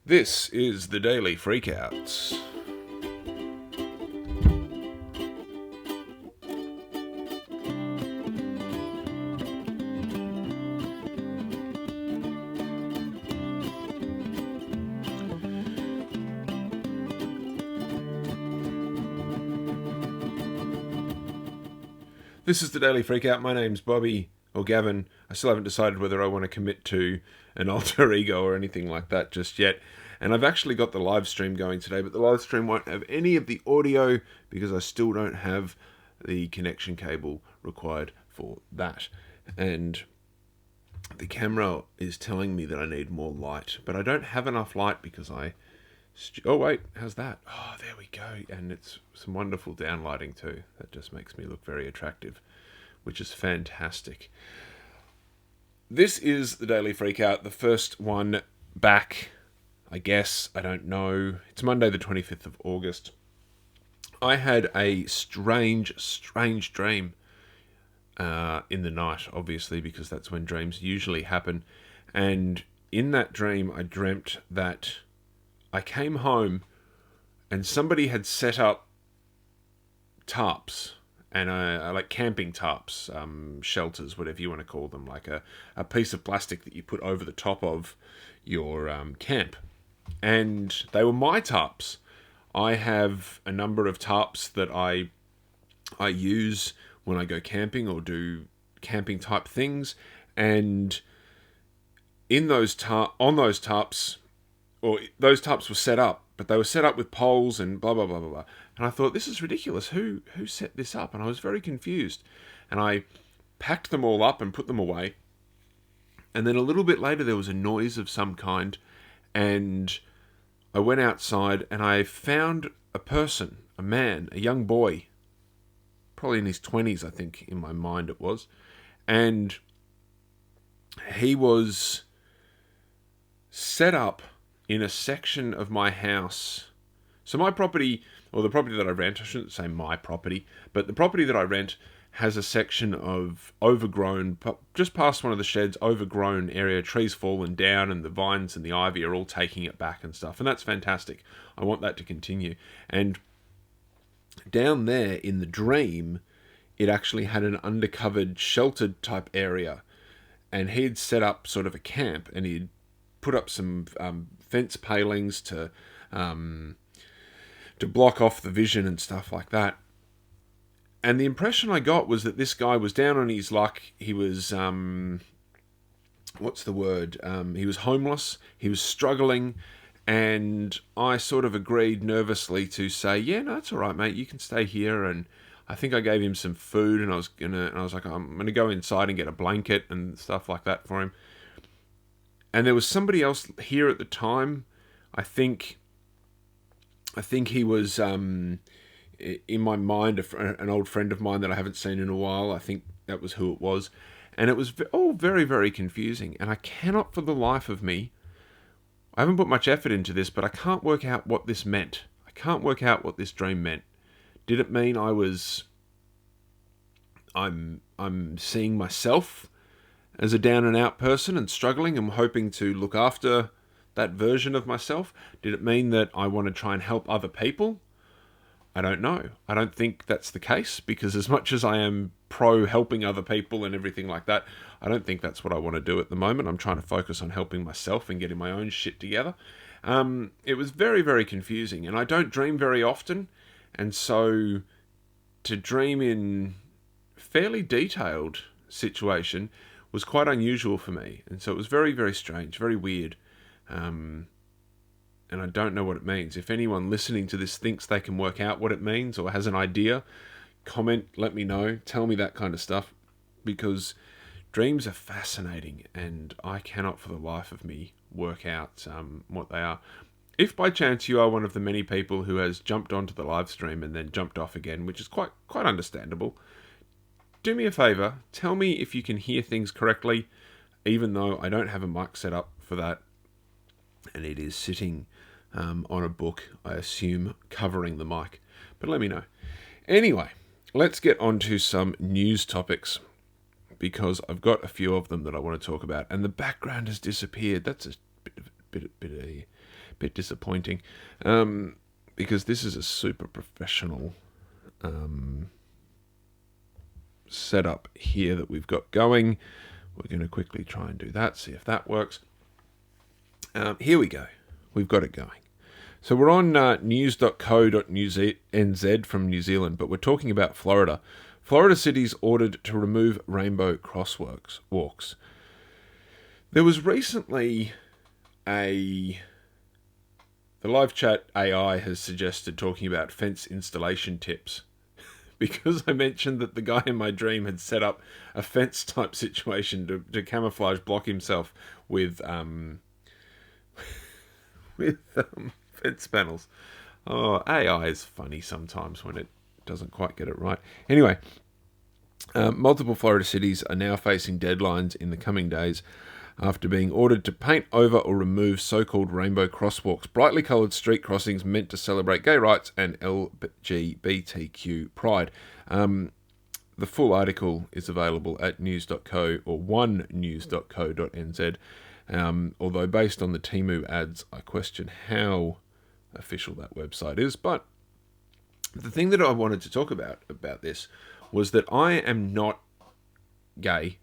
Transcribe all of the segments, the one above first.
This is the Daily Freakouts. This is the Daily Freakout. My name's Bobby, or Gavin. I still haven't decided whether I want to commit to an alter ego or anything like that just yet. And I've actually got the live stream going today, but the live stream won't have any of the audio because I still don't have the connection cable required for that. And the camera is telling me that I need more light, but I don't have enough light because oh wait, how's that? Oh, there we go. And it's some wonderful downlighting too. That just makes me look very attractive, which is fantastic. This is the Daily Freakout, the first one back, I guess. I don't know. It's Monday the 25th of August. I had a strange dream in the night, obviously, because that's when dreams usually happen. And in that dream, I dreamt that I came home and somebody had set up tarps, and like camping tarps, shelters, whatever you want to call them, like a piece of plastic that you put over the top of your camp. And they were my tarps. I have a number of tarps that I use when I go camping or do camping type things, and in those tarps, or those tarps were set up, but they were set up with poles and blah, blah, blah, blah, blah. And I thought, this is ridiculous. Who set this up? And I was very confused. And I packed them all up and put them away. And then a little bit later, there was a noise of some kind. And I went outside and I found a person, a man, a young boy, probably in his 20s, I think, in my mind it was. And he was set up in a section of my house. So my property, or the property that I rent, I shouldn't say my property, but the property that I rent has a section of overgrown, just past one of the sheds, overgrown area, trees fallen down and the vines and the ivy are all taking it back and stuff. And that's fantastic. I want that to continue. And down there in the dream, it actually had an undercovered, sheltered type area. And he'd set up sort of a camp, and he'd put up some fence palings to block off the vision and stuff like that. And the impression I got was that this guy was down on his luck. He was, what's the word? He was homeless. He was struggling. And I sort of agreed nervously to say, yeah, no, it's all right, mate. You can stay here. And I think I gave him some food, and I was like, I'm gonna go inside and get a blanket and stuff like that for him. And there was somebody else here at the time. I think he was, in my mind, an old friend of mine that I haven't seen in a while. I think that was who it was. And it was all very, very confusing. And I cannot for the life of me, I haven't put much effort into this, but I can't work out what this meant. I can't work out what this dream meant. Did it mean I'm seeing myself as a down and out person and struggling and hoping to look after that version of myself? Did it mean that I want to try and help other people? I don't know. I don't think that's the case, because as much as I am pro helping other people and everything like that, I don't think that's what I want to do at the moment. I'm trying to focus on helping myself and getting my own shit together. It was very, very confusing, and I don't dream very often, and so to dream in fairly detailed situation was quite unusual for me. And so it was very, very strange, very weird. And I don't know what it means. If anyone listening to this thinks they can work out what it means or has an idea, comment, let me know, tell me that kind of stuff, because dreams are fascinating and I cannot for the life of me work out what they are. If by chance you are one of the many people who has jumped onto the live stream and then jumped off again, which is quite understandable, do me a favour, tell me if you can hear things correctly, even though I don't have a mic set up for that, and it is sitting on a book, I assume, covering the mic. But let me know. Anyway, let's get on to some news topics, because I've got a few of them that I want to talk about, and the background has disappeared. That's a bit bit disappointing, because this is a super professional setup here that we've got going. We're going to quickly try and do that, see if that works. Here we go. We've got it going. So we're on news.co.nz from New Zealand, but we're talking about Florida. Florida cities ordered to remove rainbow walks. There was recently the live chat AI has suggested talking about fence installation tips, because I mentioned that the guy in my dream had set up a fence type situation to camouflage block himself with fence panels. Oh, AI is funny sometimes when it doesn't quite get it right. Anyway, multiple Florida cities are now facing deadlines in the coming days after being ordered to paint over or remove so-called rainbow crosswalks, brightly coloured street crossings meant to celebrate gay rights and LGBTQ pride. The full article is available at news.co or onenews.co.nz. Although based on the Temu ads, I question how official that website is. But the thing that I wanted to talk about this was that I am not gay.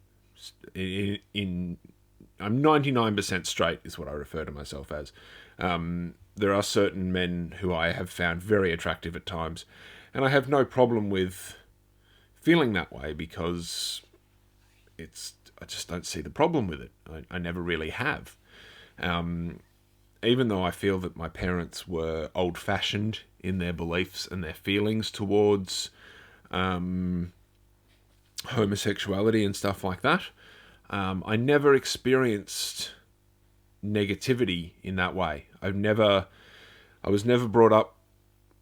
I'm 99% straight is what I refer to myself as. There are certain men who I have found very attractive at times, and I have no problem with feeling that way, because I just don't see the problem with it. I never really have. Even though I feel that my parents were old-fashioned in their beliefs and their feelings towards homosexuality and stuff like that, I never experienced negativity in that way. I was never brought up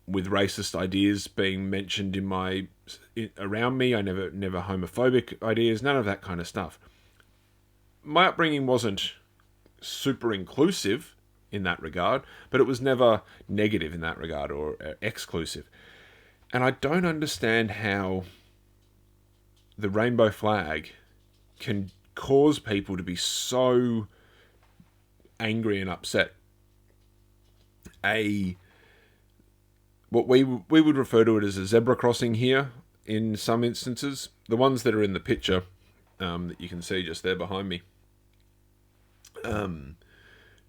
with racist ideas being mentioned around me. I never homophobic ideas, none of that kind of stuff. My upbringing wasn't super inclusive in that regard, but it was never negative in that regard or exclusive. And I don't understand how the rainbow flag can cause people to be so angry and upset. What we would refer to it as a zebra crossing here in some instances. The ones that are in the picture that you can see just there behind me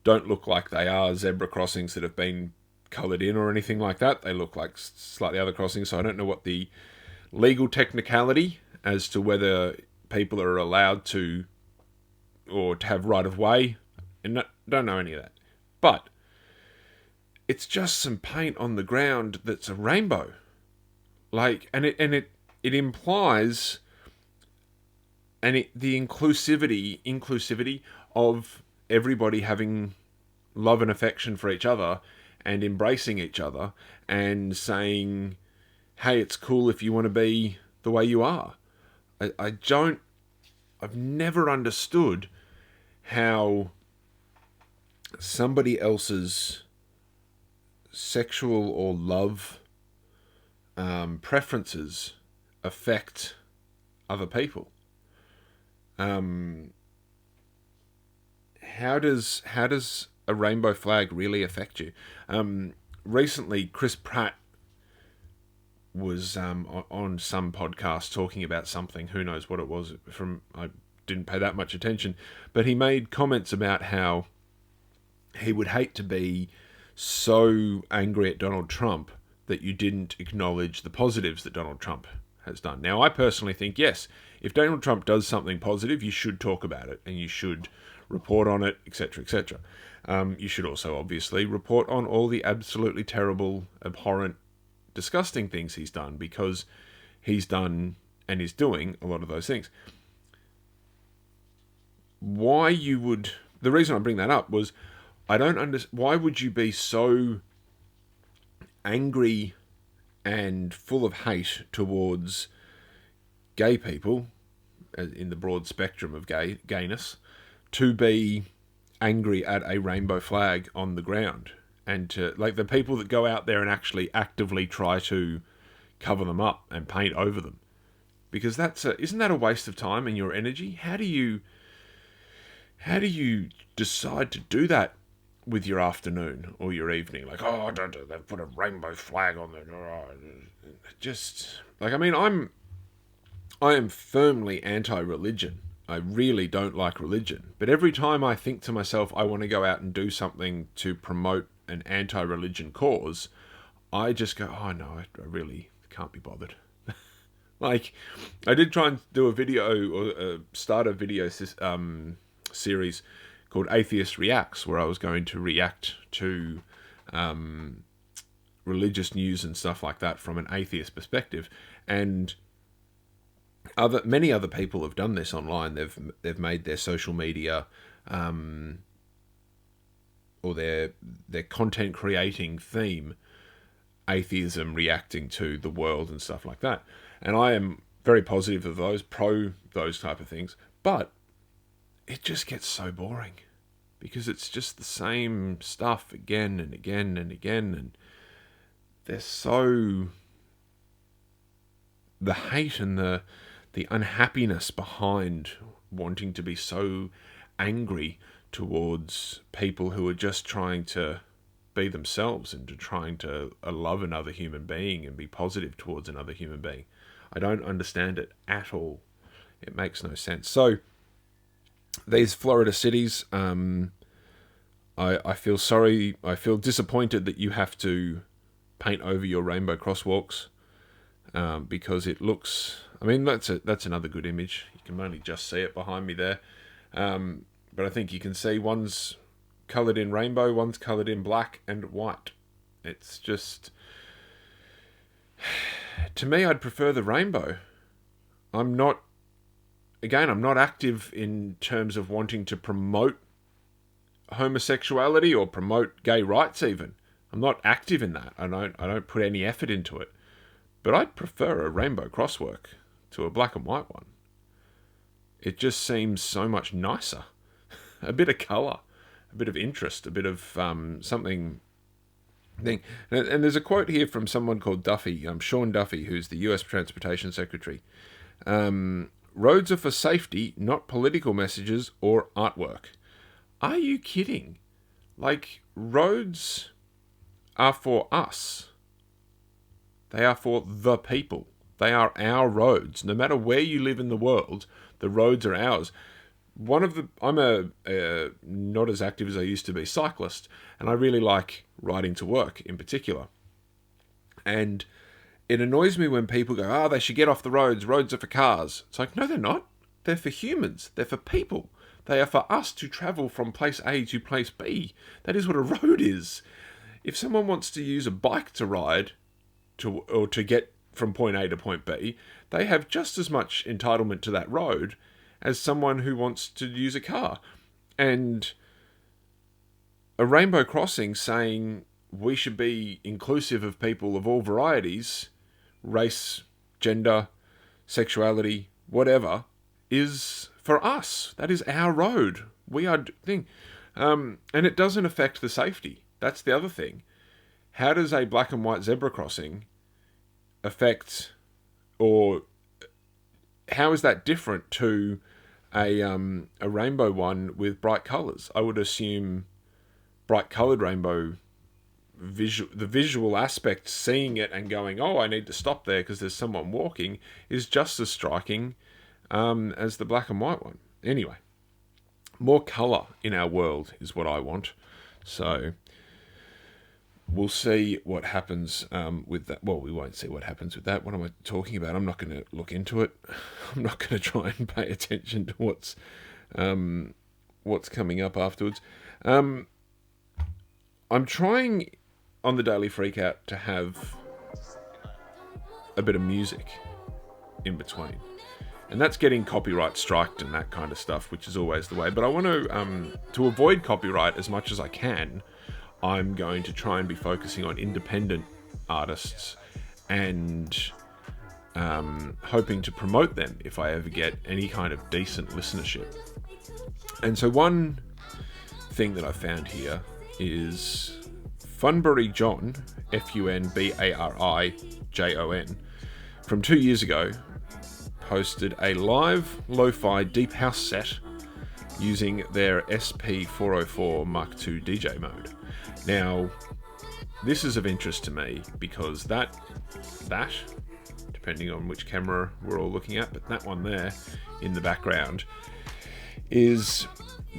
don't look like they are zebra crossings that have been coloured in or anything like that. They look like slightly other crossings, so I don't know what the legal technicality as to whether people are allowed to or to have right of way, and don't know any of that. But it's just some paint on the ground that's a rainbow, and it implies the inclusivity of everybody having love and affection for each other and embracing each other and saying, hey, it's cool if you want to be the way you are. I've never understood how somebody else's sexual or love preferences affect other people. How does a rainbow flag really affect you? Recently, Chris Pratt was on some podcast talking about something. Who knows what it was? I didn't pay that much attention, but he made comments about how he would hate to be so angry at Donald Trump that you didn't acknowledge the positives that Donald Trump has done. Now, I personally think, yes, if Donald Trump does something positive, you should talk about it and you should report on it, etc., etc. You should also, obviously, report on all the absolutely terrible, abhorrent, disgusting things he's done, because he's done and is doing a lot of those things. The reason I bring that up was I don't understand, why would you be so angry and full of hate towards gay people, in the broad spectrum of gayness, to be angry at a rainbow flag on the ground, and to, like, the people that go out there and actually actively try to cover them up and paint over them, because isn't that a waste of time and your energy? How do you decide to do that with your afternoon or your evening. Like, oh, they've put a rainbow flag on the... Just, like, I mean, I am firmly anti-religion. I really don't like religion. But every time I think to myself, I want to go out and do something to promote an anti-religion cause, I just go, oh no, I really can't be bothered. Like, I did try and do a video, or start a video series called Atheist Reacts, where I was going to react to religious news and stuff like that from an atheist perspective. And many other people have done this online. They've made their social media or their content creating theme atheism, reacting to the world and stuff like that. And I am very positive of those, pro those type of things. But it just gets so boring because it's just the same stuff again and again and again. And they're so... the hate and the unhappiness behind wanting to be so angry towards people who are just trying to be themselves and to trying to love another human being and be positive towards another human being. I don't understand it at all. It makes no sense. So, these Florida cities, I feel sorry. I feel disappointed that you have to paint over your rainbow crosswalks because it looks... I mean, that's another good image. You can only just see it behind me there. But I think you can see one's coloured in rainbow, one's coloured in black and white. It's just... to me, I'd prefer the rainbow. I'm not active in terms of wanting to promote homosexuality or promote gay rights even. I'm not active in that. I don't put any effort into it. But I'd prefer a rainbow crosswalk to a black and white one. It just seems so much nicer. A bit of colour, a bit of interest, a bit of something... thing. And there's a quote here from someone called Duffy, Sean Duffy, who's the US Transportation Secretary. Roads are for safety, not political messages or artwork. Are you kidding? Like, roads are for us. They are for the people. They are our roads. No matter where you live in the world, the roads are ours. I'm a not as active as I used to be cyclist, and I really like riding to work in particular. And it annoys me when people go, they should get off the roads. Roads are for cars. It's like, no, they're not. They're for humans. They're for people. They are for us to travel from place A to place B. That is what a road is. If someone wants to use a bike to ride or to get from point A to point B, they have just as much entitlement to that road as someone who wants to use a car. And a rainbow crossing saying we should be inclusive of people of all varieties, race, gender, sexuality, whatever, is for us. That is our road. We are thing. And it doesn't affect the safety. That's the other thing. How does a black and white zebra crossing affect, or how is that different to a rainbow one with bright colours? I would assume bright coloured rainbow, the visual aspect, seeing it and going, oh, I need to stop there because there's someone walking, is just as striking as the black and white one. Anyway, more colour in our world is what I want. So we'll see what happens with that. Well, we won't see what happens with that. What am I talking about? I'm not going to look into it. I'm not going to try and pay attention to what's coming up afterwards. I'm trying on the Daily Freakout to have a bit of music in between. And that's getting copyright striked and that kind of stuff, which is always the way. But I want to avoid copyright as much as I can. I'm going to try and be focusing on independent artists and hoping to promote them if I ever get any kind of decent listenership. And so one thing that I found here is Funbury John, Funbarijon, from 2 years ago, posted a live lo-fi deep house set using their SP404 Mark II DJ mode. Now, this is of interest to me because that, depending on which camera we're all looking at, but that one there in the background is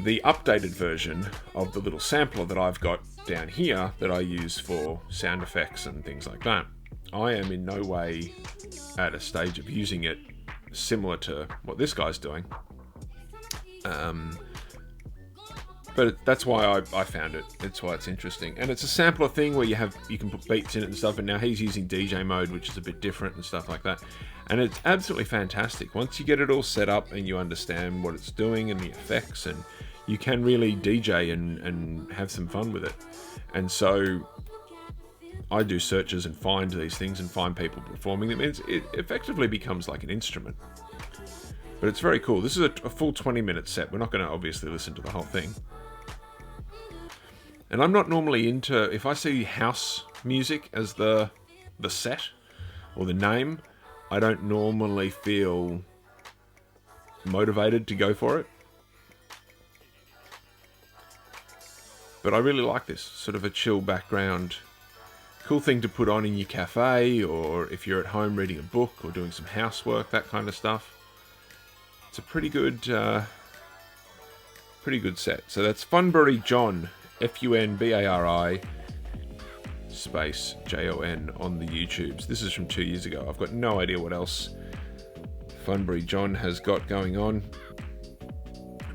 the updated version of the little sampler that I've got down here that I use for sound effects and things like that. I am in no way at a stage of using it similar to what this guy's doing. But that's why I found it. That's why it's interesting. And it's a sampler thing where you can put beats in it and stuff, and now he's using DJ mode, which is a bit different and stuff like that. And it's absolutely fantastic. Once you get it all set up and you understand what it's doing and the effects, and you can really DJ and have some fun with it. And so I do searches and find these things and find people performing them. It effectively becomes like an instrument. But it's very cool. This is a full 20-minute set. We're not going to obviously listen to the whole thing. And I'm not normally into, if I see house music as the set or the name, I don't normally feel motivated to go for it. But I really like this, sort of a chill background. Cool thing to put on in your cafe, or if you're at home reading a book or doing some housework, that kind of stuff. It's a pretty good set. So that's Funbury John, Funbari space Jon on the YouTubes. This is from 2 years ago. I've got no idea what else Funbury John has got going on.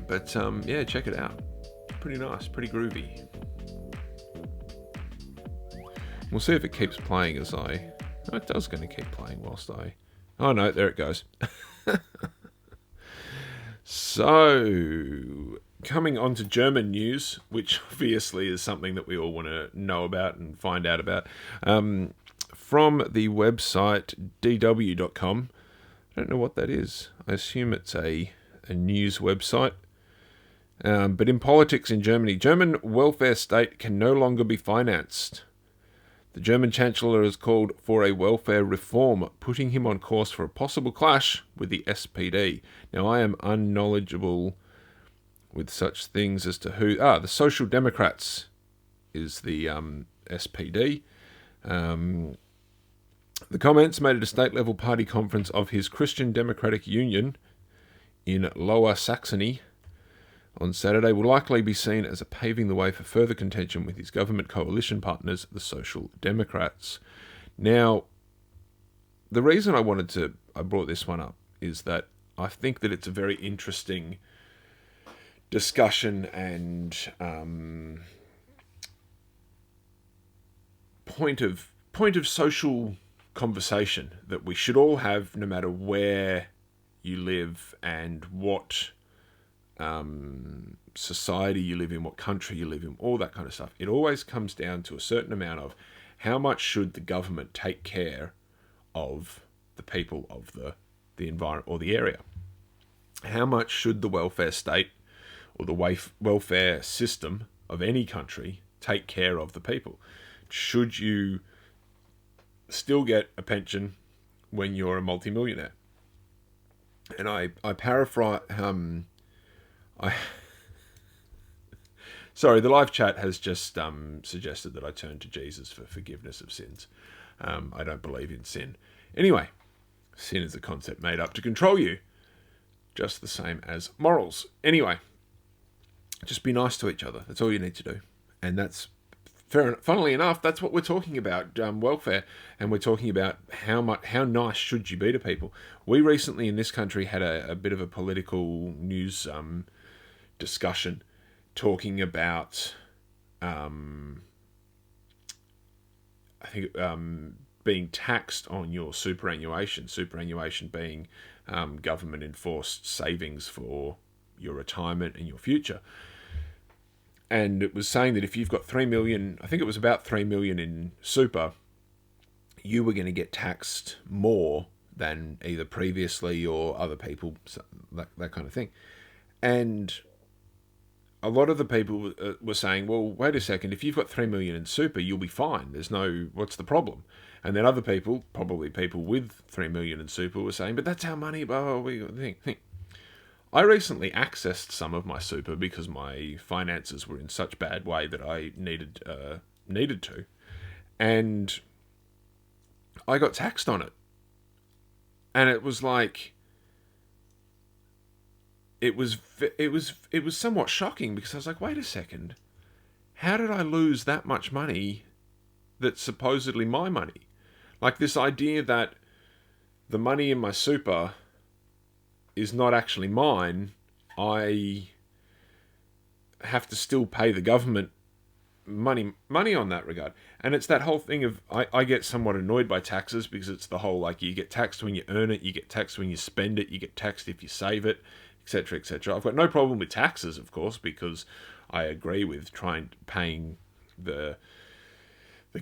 But yeah, check it out. Pretty nice, pretty groovy. We'll see if it keeps playing as I... Oh, it does going to keep playing whilst I... Oh no, there it goes. So, coming on to German news, which obviously is something that we all want to know about and find out about. From the website dw.com. I don't know what that is. I assume it's a news website. But in politics in Germany, German welfare state can no longer be financed. The German Chancellor has called for a welfare reform, putting him on course for a possible clash with the SPD. Now, I am unknowledgeable with such things as to who... the Social Democrats is the SPD. The comments made at a state-level party conference of his Christian Democratic Union in Lower Saxony on Saturday will likely be seen as a paving the way for further contention with his government coalition partners, the Social Democrats. Now, the reason I brought this one up is that I think that it's a very interesting discussion and point of social conversation that we should all have, no matter where you live and what society you live in, what country you live in, all that kind of stuff. It always comes down to a certain amount of how much should the government take care of the people of the environment or the area. How much should the welfare state or the welfare system of any country take care of the people? Should you still get a pension when you're a multimillionaire? And I paraphrase... Sorry, the live chat has just suggested that I turn to Jesus for forgiveness of sins. I don't believe in sin. Anyway, sin is a concept made up to control you, just the same as morals. Anyway, just be nice to each other. That's all you need to do. And that's, funnily enough, that's what we're talking about, welfare. And we're talking about how nice should you be to people. We recently in this country had a bit of a political news discussion talking about being taxed on your superannuation being government enforced savings for your retirement and your future. And it was saying that if you've got 3 million, I think it was about 3 million in super, you were going to get taxed more than either previously or other people, that kind of thing. And a lot of the people were saying, well, wait a second, if you've got 3 million in super, you'll be fine. What's the problem? And then other people, probably people with 3 million in super, were saying, but that's our money, blah, blah, blah, think. I recently accessed some of my super because my finances were in such bad way that I needed to, and I got taxed on it, and it was like it was somewhat shocking because I was like, wait a second, how did I lose that much money that's supposedly my money? Like this idea that the money in my super is not actually mine. I have to still pay the government money on that regard. And it's that whole thing of I get somewhat annoyed by taxes because it's the whole like you get taxed when you earn it, you get taxed when you spend it, you get taxed if you save it, etc., etc. I've got no problem with taxes, of course, because I agree with paying the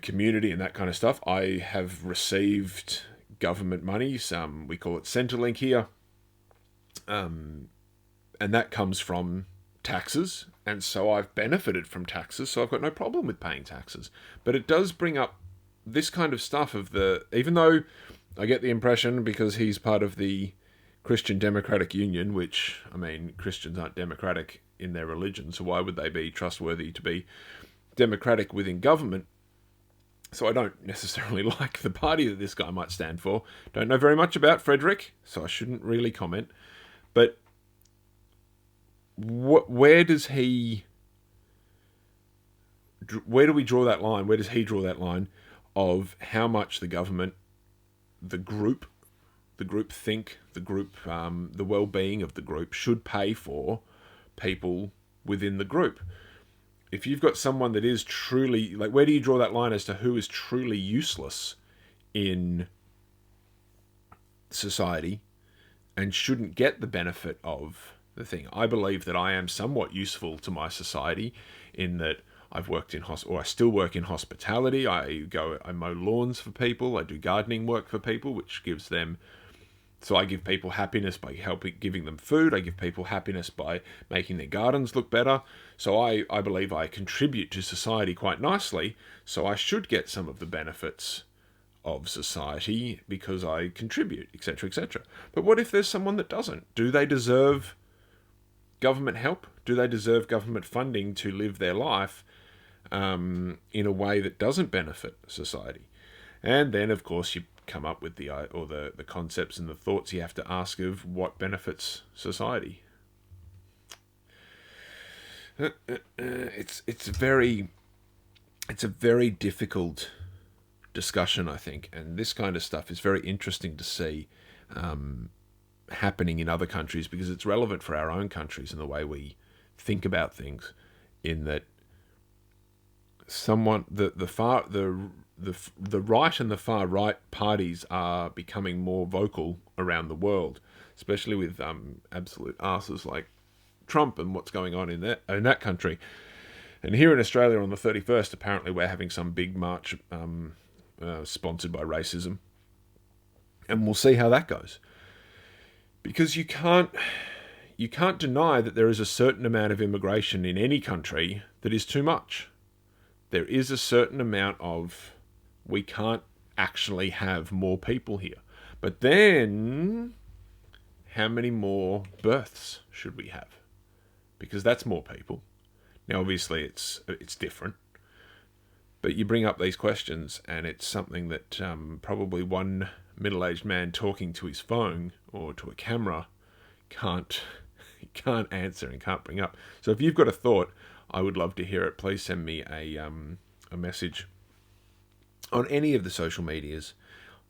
community and that kind of stuff. I have received government money, we call it Centrelink here, and that comes from taxes, and so I've benefited from taxes, so I've got no problem with paying taxes. But it does bring up this kind of stuff of even though I get the impression, because he's part of the Christian Democratic Union, which, I mean, Christians aren't democratic in their religion, so why would they be trustworthy to be democratic within government? So I don't necessarily like the party that this guy might stand for. Don't know very much about Frederick, so I shouldn't really comment. But where do we draw that line? Where does he draw that line of how much the government, the group think, the well-being of the group should pay for people within the group? If you've got someone that is truly, like, where do you draw that line as to who is truly useless in society and shouldn't get the benefit of the thing? I believe that I am somewhat useful to my society in that I've worked in I still work in hospitality. I mow lawns for people. I do gardening work for people, which gives them. So I give people happiness by giving them food. I give people happiness by making their gardens look better. So I believe I contribute to society quite nicely. So I should get some of the benefits of society because I contribute, etc., etc. But what if there's someone that doesn't? Do they deserve government help? Do they deserve government funding to live their life in a way that doesn't benefit society? And then, of course, you come up with the concepts and the thoughts you have to ask of what benefits society. It's a very difficult discussion, I think, and this kind of stuff is very interesting to see happening in other countries because it's relevant for our own countries and the way we think about things. In that, the right and the far right parties are becoming more vocal around the world, especially with absolute asses like Trump and what's going on in that country. And here in Australia on the 31st, apparently we're having some big march sponsored by racism, and we'll see how that goes. Because you can't deny that there is a certain amount of immigration in any country that is too much. There is a certain amount of, we can't actually have more people here. But then, how many more births should we have? Because that's more people. Now, obviously, it's different. But you bring up these questions, and it's something that probably one middle-aged man talking to his phone or to a camera can't answer and can't bring up. So if you've got a thought, I would love to hear it. Please send me a message on any of the social medias.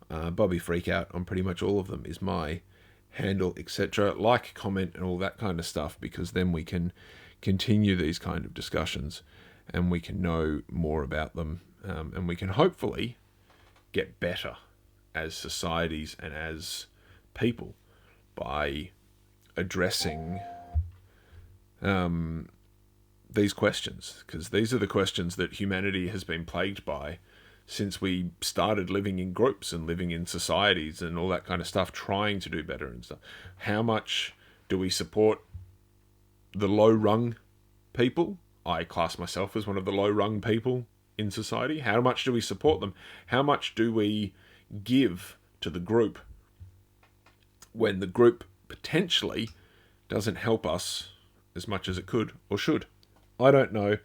Bobby Freakout on pretty much all of them is my handle, etc. Like, comment, and all that kind of stuff, because then we can continue these kind of discussions and we can know more about them, and we can hopefully get better as societies and as people by addressing these questions, because these are the questions that humanity has been plagued by since we started living in groups and living in societies and all that kind of stuff, trying to do better and stuff. How much do we support the low-rung people? I class myself as one of the low-rung people in society. How much do we support them? How much do we give to the group when the group potentially doesn't help us as much as it could or should. I don't know,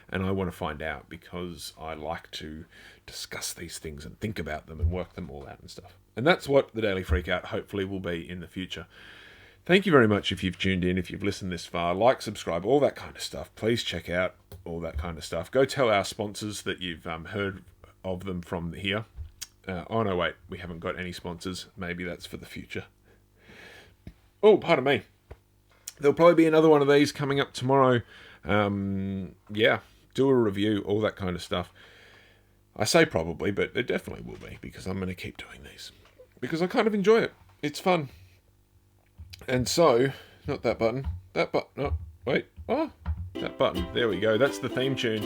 and I want to find out because I like to discuss these things and think about them and work them all out and stuff. And that's what the Daily Freakout hopefully will be in the future. Thank you very much if you've tuned in, if you've listened this far. Like, subscribe, all that kind of stuff. Please check out all that kind of stuff. Go tell our sponsors that you've heard of them from here. Oh, no, wait. We haven't got any sponsors. Maybe that's for the future. Oh, pardon me. There'll probably be another one of these coming up tomorrow. Yeah, do a review, all that kind of stuff. I say probably, but it definitely will be, because I'm going to keep doing these. Because I kind of enjoy it. It's fun. And so, not that button. That button. No, wait. Oh, that button. There we go. That's the theme tune.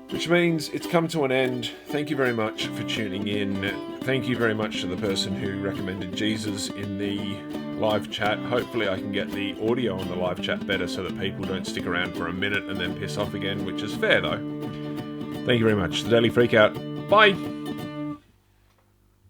Which means it's come to an end. Thank you very much for tuning in. Thank you very much to the person who recommended Jesus in the live chat. Hopefully I can get the audio on the live chat better so that people don't stick around for a minute and then piss off again, which is fair though. Thank you very much. The Daily Freakout. Bye!